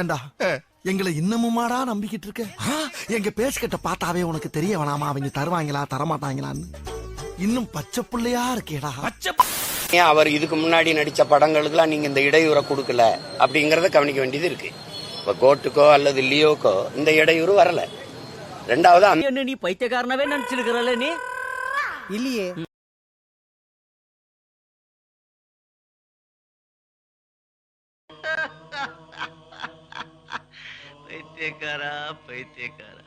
ஏண்டா எங்களை இன்னமுமாடா நம்பிக்கிட்டு இருக்க? எங்க பேசிக்கிட்ட பார்த்தாவே உனக்கு தெரிய வேணாமா அவங்க தருவாங்களா தரமாட்டாங்களான்னு? இன்னும் பச்சை பிள்ளையா இருக்கேடா. அவர் இதுக்கு முன்னாடி நடிச்ச படங்களுக்குலாம் நீங்க இந்த இடையூறை கொடுக்கல அப்படிங்கறத கவனிக்க வேண்டியது இருக்கு. இப்ப கோர்ட்டுக்கோ அல்லது லியோக்கோ இந்த இடையூறு வரல. ரெண்டாவது நீ பைத்தியக்காரனவே நினைச்சிருக்கிறல்ல நீ இல்லையே. பைத்தியக்காரா பைத்தியக்காரா,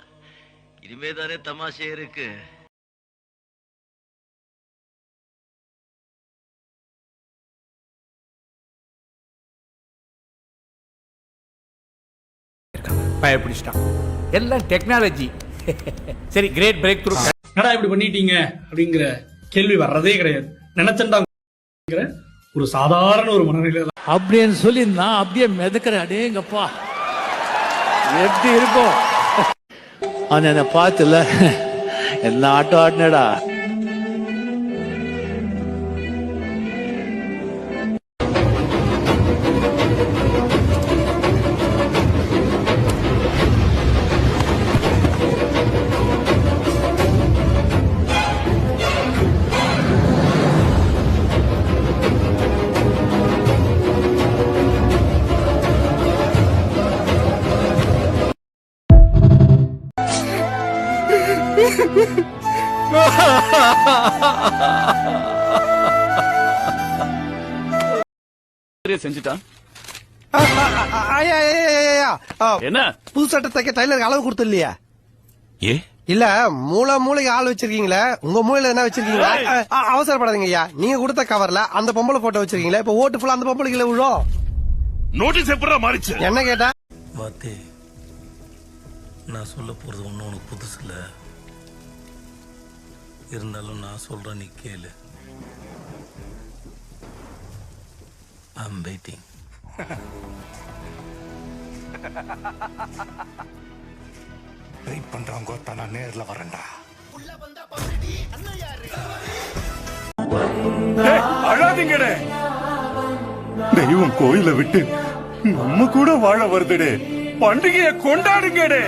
இனிமேதானே தமாஷே இருக்கு. பயப்பிடிச்சிட்டான். எல்லாம் டெக்னாலஜி. சரி, கிரேட் பிரேக் த்ரூ. என்னடா இப்படி பண்ணிட்டீங்க அப்படிங்கிற கேள்வி வர்றதே கிடையாது. நினைச்சண்டா ஒரு சாதாரண ஒரு மனநிலை அப்படின்னு சொல்லி நான் அப்படியே மிதக்கிறேன். அடேங்கப்பா எப்படி இருக்கும் என்ன பார்த்துல என்ன ஆட்டம் ஆடினடா. செஞ்சுட்டான். என்ன புது சட்டை தைக்க டைலருக்கு அளவு கொடுத்து இல்லையா? ஏ இல்ல மூளைக்கு ஆள் வச்சிருக்கீங்களே, உங்க மூளையில என்ன வச்சிருக்கீங்களா? அவசரப்படாதீங்க ஐயா. நீங்க கொடுத்த கவர்ல அந்த பொம்பளை போட்டோ வச்சிருக்கீங்களா? இப்ப ஓட்டு ஃபுல்லா அந்த பொம்பளைக்கு விழும். நோட்டீஸ் எப்படா மாறிச்சு? என்ன கேட்டா? வாத்தே, நான் சொல்ல போறது ஒன்னும் உனக்கு புதுசு இல்ல. இருந்தாலும் நான் சொல்றேன், நீ கேளு. I'm waiting. வெயிட் பண்றவங்க நான் நேர்ல வரேன்டா. அழாதீங்கடே, தெய்வம் கோயில விட்டு நம்ம கூட வாழ வருதுடே. பண்டிகையை கொண்டாடுங்கடே.